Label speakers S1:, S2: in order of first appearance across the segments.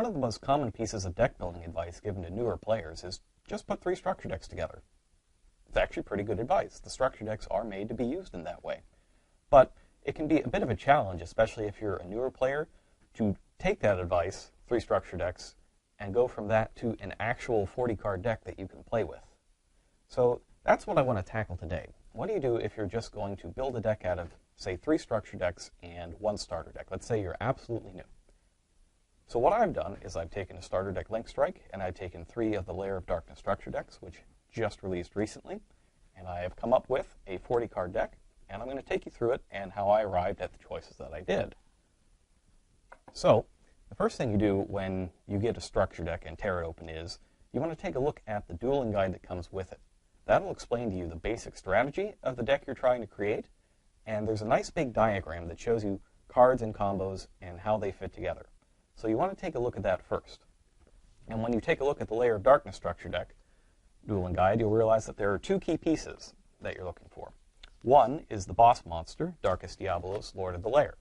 S1: of the most common pieces of deck building advice given to newer players is just put 3 structure decks together. It's actually pretty good advice. The structure decks are made to be used in that way. But it can be a bit of a challenge, especially if you're a newer player, to take that advice, 3 structure decks, and go from that to an actual 40-card deck that you can play with. So that's what I want to tackle today. What do you do if you're just going to build a deck out of, say, 3 structure decks and 1 starter deck? Let's say you're absolutely new. So what I've done is I've taken a starter deck Link Strike, and I've taken 3 of the Lair of Darkness structure decks, which just released recently, and I have come up with a 40-card deck, and I'm going to take you through it and how I arrived at the choices that I did. So the first thing you do when you get a structure deck and tear it open is you want to take a look at the dueling guide that comes with it. That'll explain to you the basic strategy of the deck you're trying to create, and there's a nice big diagram that shows you cards and combos and how they fit together. So you want to take a look at that first. And when you take a look at the Lair of Darkness structure deck dueling guide, you'll realize that there are 2 key pieces that you're looking for. One is the boss monster, Darkest Diabolos, Lord of the Lair.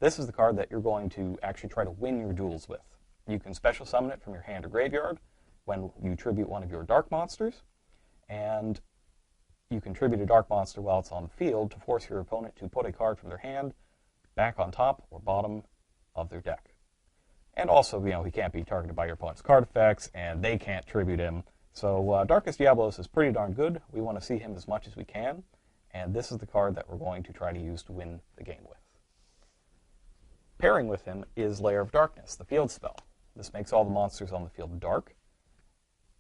S1: This is the card that you're going to actually try to win your duels with. You can special summon it from your hand or graveyard when you tribute one of your dark monsters, and you can tribute a dark monster while it's on the field to force your opponent to put a card from their hand back on top or bottom of their deck. And also, he can't be targeted by your opponent's card effects, and they can't tribute him. So Darkest Diabolos is pretty darn good. We want to see him as much as we can, and this is the card that we're going to try to use to win the game with. Pairing with him is Lair of Darkness, the field spell. This makes all the monsters on the field dark,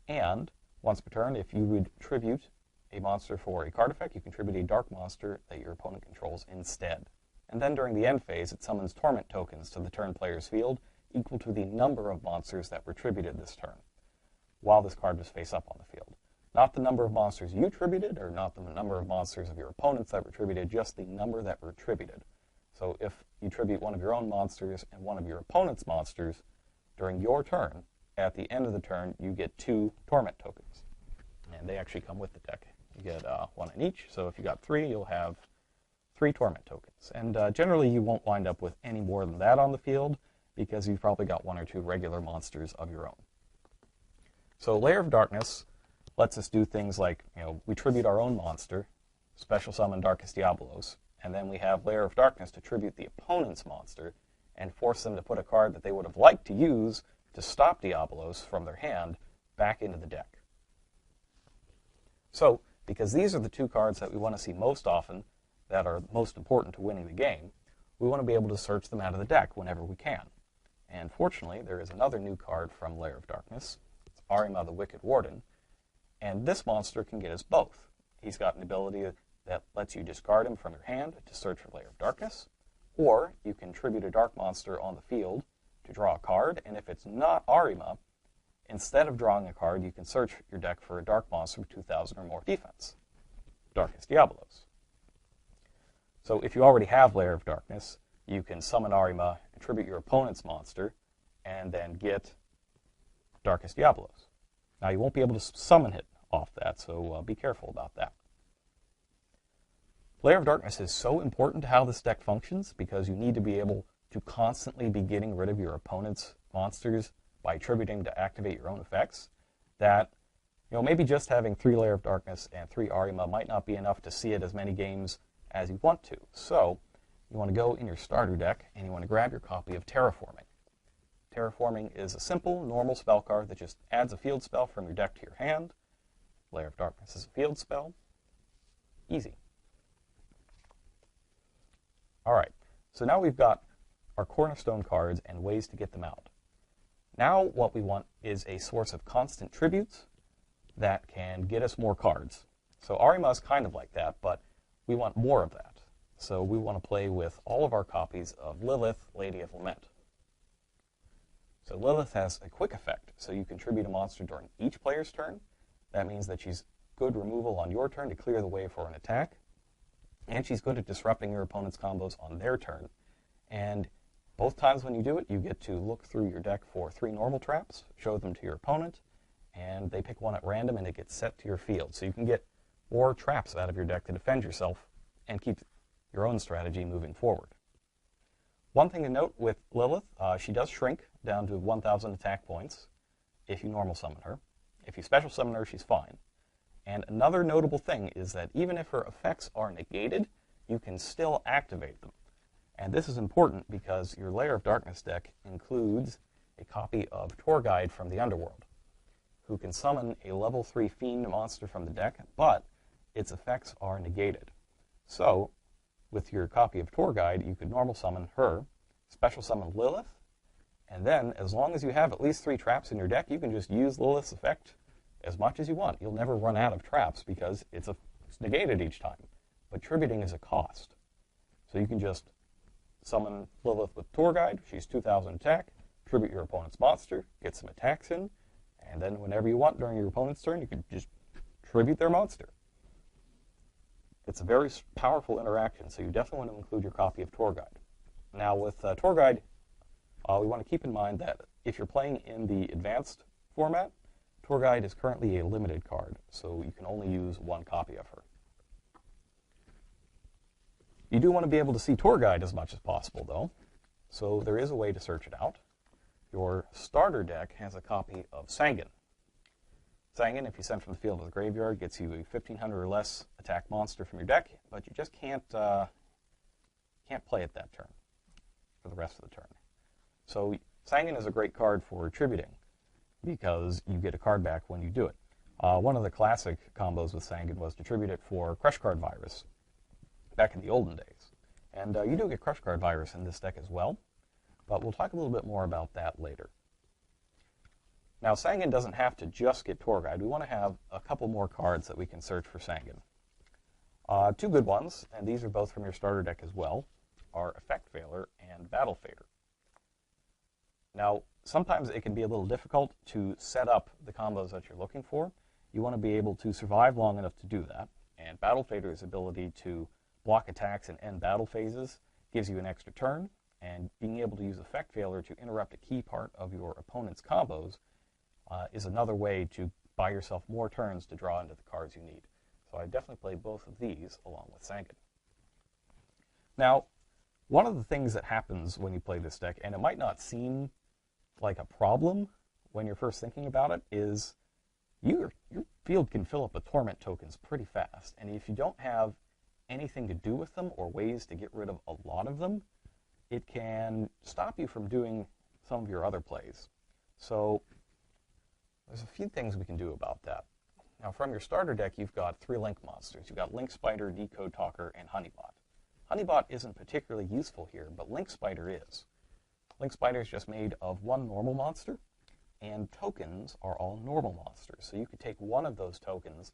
S1: and once per turn, if you would tribute a monster for a card effect, you can tribute a dark monster that your opponent controls instead. And then during the end phase, it summons torment tokens to the turn player's field, equal to the number of monsters that were tributed this turn, while this card was face up on the field. Not the number of monsters you tributed, or not the number of monsters of your opponents that were tributed, just the number that were tributed. So if you tribute one of your own monsters and one of your opponent's monsters during your turn, at the end of the turn, you get 2 torment tokens. And they actually come with the deck. You get 1 in each, so if you got 3, you'll have 3 torment tokens. And generally, you won't wind up with any more than that on the field, because you've probably got 1 or 2 regular monsters of your own. So Lair of Darkness lets us do things like, we tribute our own monster, special summon Darkest Diabolos, and then we have Lair of Darkness to tribute the opponent's monster and force them to put a card that they would have liked to use to stop Diabolos from their hand back into the deck. So, because these are the 2 cards that we want to see most often, that are most important to winning the game, we want to be able to search them out of the deck whenever we can. And fortunately, there is another new card from Lair of Darkness. It's Arima the Wicked Warden, and this monster can get us both. He's got an ability that lets you discard him from your hand to search for Lair of Darkness, or you can tribute a dark monster on the field to draw a card, and if it's not Arima, instead of drawing a card, you can search your deck for a dark monster with 2,000 or more defense, Darkest Diabolos. So if you already have Lair of Darkness, you can summon Arima and tribute your opponent's monster, and then get Darkest Diabolos. Now you won't be able to summon it off that, so be careful about that. Lair of Darkness is so important to how this deck functions because you need to be able to constantly be getting rid of your opponent's monsters by tributing to activate your own effects, that maybe just having 3 Lair of Darkness and 3 Arima might not be enough to see it as many games as you want to. So you want to go in your starter deck and you want to grab your copy of Terraforming. Terraforming is a simple, normal spell card that just adds a field spell from your deck to your hand. Lair of Darkness is a field spell. Easy. All right, so now we've got our cornerstone cards and ways to get them out. Now what we want is a source of constant tributes that can get us more cards. So Arima is kind of like that, but we want more of that. So we want to play with all of our copies of Lilith, Lady of Lament. So Lilith has a quick effect, so you can tribute a monster during each player's turn. That means that she's good removal on your turn to clear the way for an attack, and she's good at disrupting your opponent's combos on their turn. And both times when you do it, you get to look through your deck for 3 normal traps, show them to your opponent, and they pick one at random and it gets set to your field. So you can get more traps out of your deck to defend yourself and keep your own strategy moving forward. One thing to note with Lilith, she does shrink down to 1,000 attack points if you normal summon her. If you special summon her, she's fine. And another notable thing is that even if her effects are negated, you can still activate them. And this is important because your Lair of Darkness deck includes a copy of Tour Guide from the Underworld, who can summon a level 3 Fiend monster from the deck, but its effects are negated. So, with your copy of Tour Guide, you could normal summon her, special summon Lilith, and then, as long as you have at least 3 traps in your deck, you can just use Lilith's effect as much as you want. You'll never run out of traps because it's negated each time. But tributing is a cost. So you can just summon Lilith with Tour Guide. She's 2,000 attack. Tribute your opponent's monster. Get some attacks in. And then whenever you want during your opponent's turn, you can just tribute their monster. It's a very powerful interaction, so you definitely want to include your copy of Tour Guide. Now with Tour Guide, we want to keep in mind that if you're playing in the advanced format, Tour Guide is currently a limited card, so you can only use 1 copy of her. You do want to be able to see Tour Guide as much as possible, though, so there is a way to search it out. Your starter deck has a copy of Sangan. Sangan, if you send from the field to the graveyard, gets you a 1,500 or less attack monster from your deck, but you just can't play it that turn for the rest of the turn. So Sangan is a great card for tributing because you get a card back when you do it. One of the classic combos with Sangan was to tribute it for Crush Card Virus back in the olden days. And you do get Crush Card Virus in this deck as well, but we'll talk a little bit more about that later. Now, Sangan doesn't have to just get Tour Guide. We want to have a couple more cards that we can search for Sangan. 2 good ones, and these are both from your starter deck as well, are Effect Veiler and Battle Fader. Now, sometimes it can be a little difficult to set up the combos that you're looking for. You want to be able to survive long enough to do that, and Battle Fader's ability to block attacks and end battle phases gives you an extra turn, and being able to use Effect Veiler to interrupt a key part of your opponent's combos is another way to buy yourself more turns to draw into the cards you need. So I definitely play both of these along with Sangan. Now, one of the things that happens when you play this deck, and it might not seem like a problem when you're first thinking about it, is your field can fill up with torment tokens pretty fast. And if you don't have anything to do with them or ways to get rid of a lot of them, it can stop you from doing some of your other plays. So there's a few things we can do about that. Now, from your starter deck, you've got 3 Link monsters. You've got Link Spider, Decode Talker, and Honeybot. Honeybot isn't particularly useful here, but Link Spider is. Link Spider is just made of 1 normal monster, and tokens are all normal monsters. So you could take one of those tokens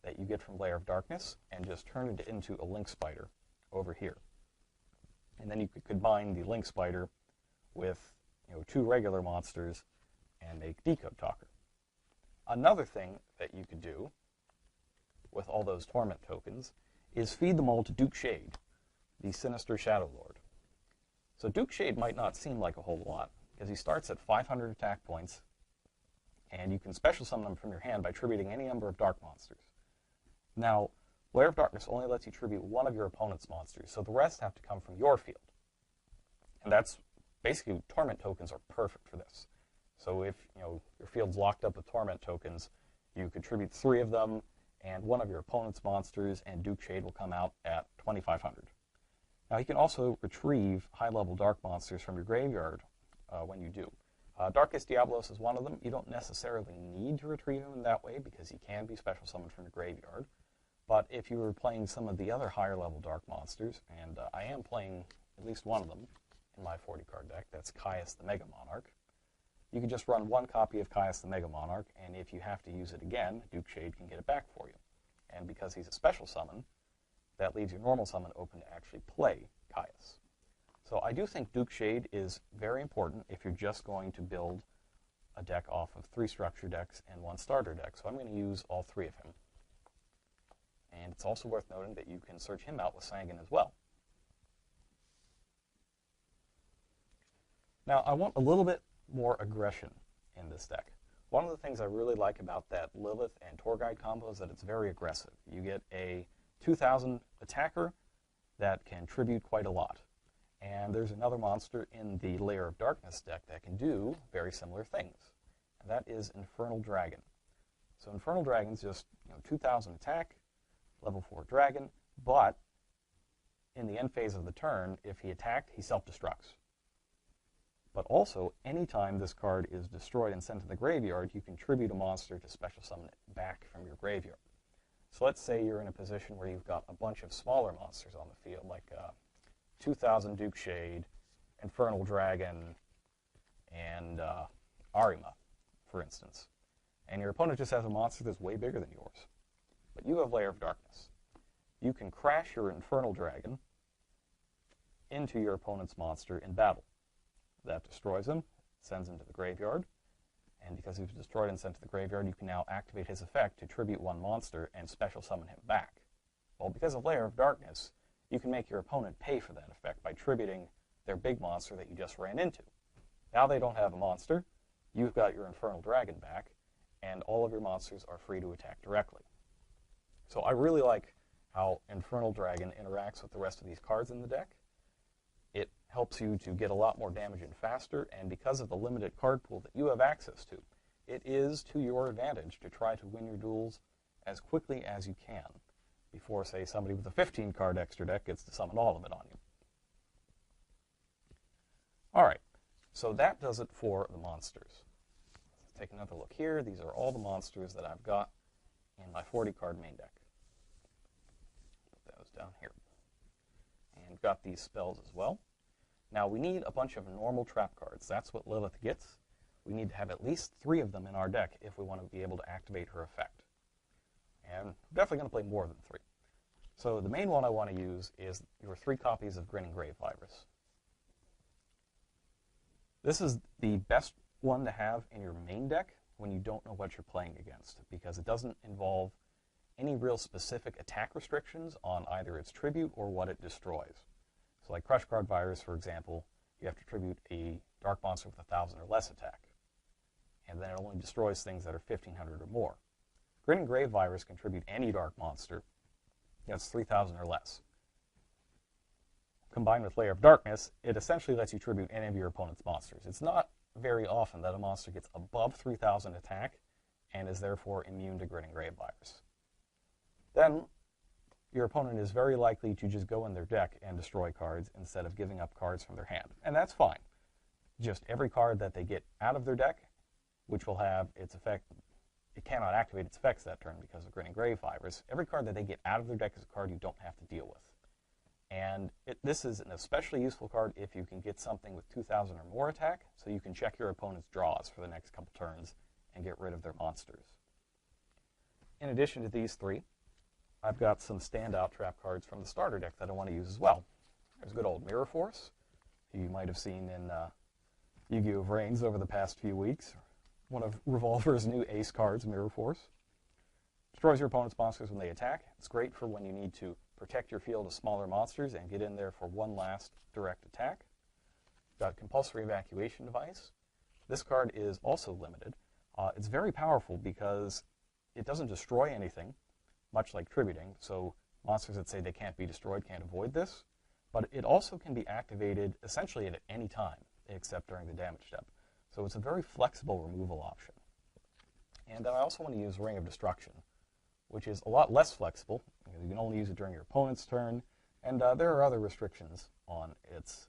S1: that you get from Lair of Darkness and just turn it into a Link Spider over here. And then you could combine the Link Spider with 2 regular monsters and make Decode Talker. Another thing that you could do with all those Torment tokens is feed them all to Duke Shade, the Sinister Shadow Lord. So Duke Shade might not seem like a whole lot, because he starts at 500 attack points, and you can special summon him from your hand by tributing any number of dark monsters. Now, Lair of Darkness only lets you tribute 1 of your opponent's monsters, so the rest have to come from your field. And that's basically, Torment tokens are perfect for this. So if your field's locked up with Torment tokens, you contribute 3 of them, and 1 of your opponent's monsters, and Duke Shade will come out at 2,500. Now, you can also retrieve high-level dark monsters from your graveyard when you do. Darkest Diablos is one of them. You don't necessarily need to retrieve him in that way because he can be special summoned from your graveyard. But if you were playing some of the other higher-level dark monsters, and I am playing at least one of them in my 40-card deck, that's Caius the Mega Monarch, you can just run 1 copy of Caius the Mega Monarch, and if you have to use it again, Duke Shade can get it back for you. And because he's a special summon, that leaves your normal summon open to actually play Caius. So I do think Duke Shade is very important if you're just going to build a deck off of 3 structure decks and 1 starter deck. So I'm going to use all 3 of him. And it's also worth noting that you can search him out with Sangan as well. Now, I want a little bit more aggression in this deck. One of the things I really like about that Lilith and Tour Guide combo is that it's very aggressive. You get a 2,000 attacker that can tribute quite a lot. And there's another monster in the Lair of Darkness deck that can do very similar things. And that is Infernal Dragon. So Infernal Dragon's just 2,000 attack, level 4 dragon, but in the end phase of the turn, if he attacked, he self-destructs. But also, anytime this card is destroyed and sent to the graveyard, you contribute a monster to special summon it back from your graveyard. So let's say you're in a position where you've got a bunch of smaller monsters on the field, like 2,000 Duke Shade, Infernal Dragon, and Arima, for instance. And your opponent just has a monster that's way bigger than yours. But you have Lair of Darkness. You can crash your Infernal Dragon into your opponent's monster in battle. That destroys him, sends him to the graveyard, and because he was destroyed and sent to the graveyard, you can now activate his effect to tribute one monster and special summon him back. Well, because of Lair of Darkness, you can make your opponent pay for that effect by tributing their big monster that you just ran into. Now they don't have a monster, you've got your Infernal Dragon back, and all of your monsters are free to attack directly. So I really like how Infernal Dragon interacts with the rest of these cards in the deck. It helps you to get a lot more damage in faster, and because of the limited card pool that you have access to, it is to your advantage to try to win your duels as quickly as you can before, say, somebody with a 15-card extra deck gets to summon all of it on you. All right, so that does it for the monsters. Let's take another look here. These are all the monsters that I've got in my 40-card main deck. Put those down here. And got these spells as well. Now we need a bunch of normal trap cards. That's what Lilith gets. We need to have at least 3 of them in our deck if we want to be able to activate her effect. And we're definitely going to play more than 3. So the main one I want to use is your 3 copies of Grinning Grave Virus. This is the best one to have in your main deck when you don't know what you're playing against, because it doesn't involve any real specific attack restrictions on either its tribute or what it destroys. So like Crush Guard Virus, for example, you have to tribute a dark monster with 1,000 or less attack. And then it only destroys things that are 1,500 or more. Grinning Grave Virus can tribute any dark monster that's 3,000 or less. Combined with Lair of Darkness, it essentially lets you tribute any of your opponent's monsters. It's not very often that a monster gets above 3,000 attack and is therefore immune to Grinning Grave Virus. Then, your opponent is very likely to just go in their deck and destroy cards instead of giving up cards from their hand. And that's fine. Just every card that they get out of their deck, which will have its effect, it cannot activate its effects that turn because of Grinning Grave Virus. Every card that they get out of their deck is a card you don't have to deal with. And this is an especially useful card if you can get something with 2,000 or more attack, so you can check your opponent's draws for the next couple turns and get rid of their monsters. In addition to these 3, I've got some standout trap cards from the starter deck that I want to use as well. There's good old Mirror Force, who you might have seen in Yu-Gi-Oh! Reigns over the past few weeks. One of Revolver's new ace cards, Mirror Force. Destroys your opponent's monsters when they attack. It's great for when you need to protect your field of smaller monsters and get in there for one last direct attack. Got Compulsory Evacuation Device. This card is also limited. It's very powerful because it doesn't destroy anything, much like tributing, so monsters that say they can't be destroyed can't avoid this, but it also can be activated essentially at any time, except during the damage step. So it's a very flexible removal option. And then I also want to use Ring of Destruction, which is a lot less flexible. You can only use it during your opponent's turn, and there are other restrictions on its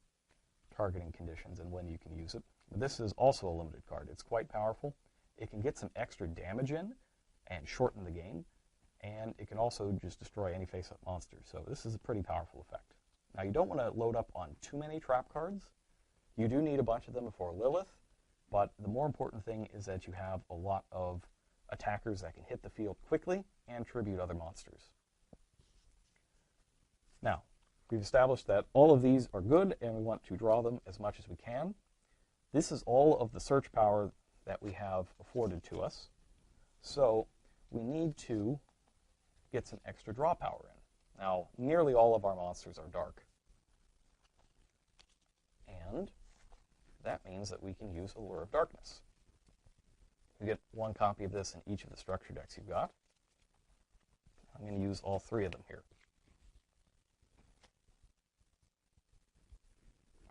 S1: targeting conditions and when you can use it. But this is also a limited card. It's quite powerful. It can get some extra damage in and shorten the game, and it can also just destroy any face-up monster. So this is a pretty powerful effect. Now you don't want to load up on too many trap cards. You do need a bunch of them before Lilith, but the more important thing is that you have a lot of attackers that can hit the field quickly and tribute other monsters. Now, we've established that all of these are good and we want to draw them as much as we can. This is all of the search power that we have afforded to us. So we need to get some extra draw power in. Now, nearly all of our monsters are dark. And that means that we can use Allure of Darkness. You get 1 copy of this in each of the structure decks you've got. I'm going to use all 3 of them here.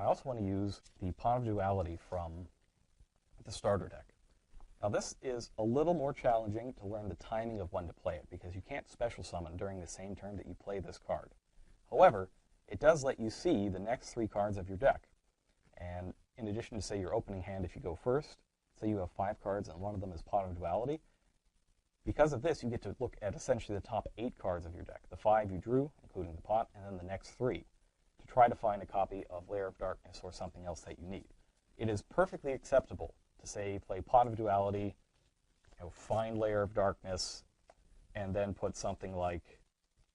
S1: I also want to use the Pot of Duality from the starter deck. Now this is a little more challenging to learn the timing of when to play it, because you can't special summon during the same turn that you play this card. However, it does let you see the next 3 cards of your deck. And in addition to, say, your opening hand, if you go first, say you have 5 cards and one of them is Pot of Duality, because of this, you get to look at essentially the top 8 cards of your deck, the 5 you drew, including the pot, and then the next 3, to try to find a copy of Lair of Darkness or something else that you need. It is perfectly acceptable to, say, play Pot of Duality, find Lair of Darkness, and then put something like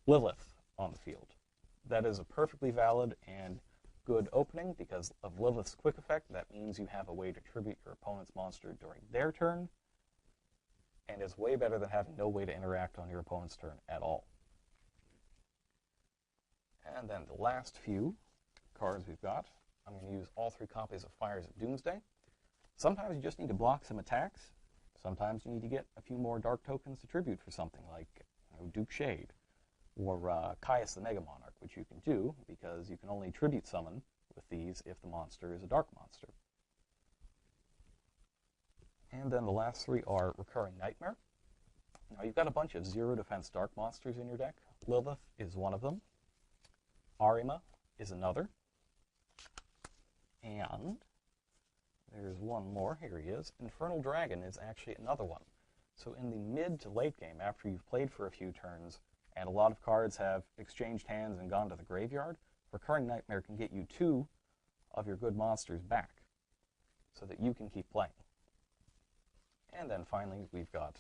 S1: Lilith on the field. That is a perfectly valid and good opening because of Lilith's quick effect. That means you have a way to tribute your opponent's monster during their turn, and is way better than having no way to interact on your opponent's turn at all. And then the last few cards we've got, I'm going to use all 3 copies of Fires of Doomsday. Sometimes you just need to block some attacks. Sometimes you need to get a few more dark tokens to tribute for something like Duke Shade or Caius the Mega Monarch, which you can do because you can only tribute summon with these if the monster is a dark monster. And then the last 3 are Recurring Nightmare. Now you've got a bunch of 0 defense dark monsters in your deck. Lilith is one of them. Arima is another. And there's one more. Here he is. Infernal Dragon is actually another one. So in the mid to late game, after you've played for a few turns, and a lot of cards have exchanged hands and gone to the graveyard, Recurring Nightmare can get you 2 of your good monsters back so that you can keep playing. And then finally, we've got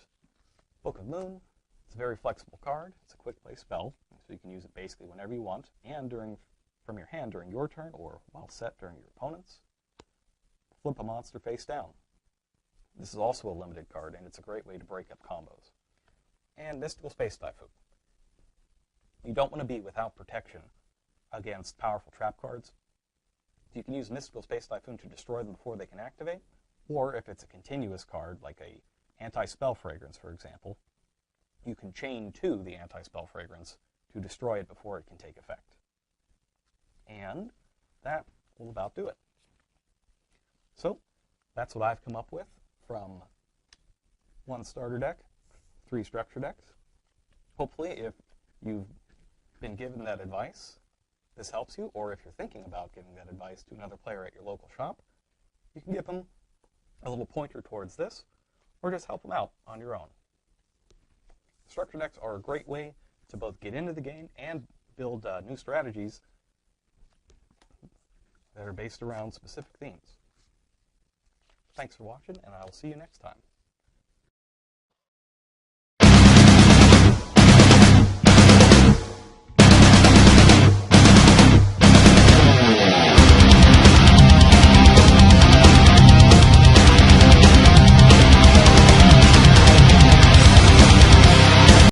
S1: Book of Moon. It's a very flexible card. It's a quick play spell, so you can use it basically whenever you want, and from your hand during your turn, or while set during your opponent's. Flip a monster face down. This is also a limited card, and it's a great way to break up combos. And Mystical Space Typhoon. You don't want to be without protection against powerful trap cards. You can use Mystical Space Typhoon to destroy them before they can activate, or if it's a continuous card, like a Anti-Spell Fragrance, for example, you can chain to the Anti-Spell Fragrance to destroy it before it can take effect. And that will about do it. So that's what I've come up with from 1 starter deck, 3 structure decks. Hopefully, if you've been given that advice, this helps you, or if you're thinking about giving that advice to another player at your local shop, you can give them a little pointer towards this, or just help them out on your own. Structure decks are a great way to both get into the game and build new strategies that are based around specific themes. Thanks for watching, and I will see you next time.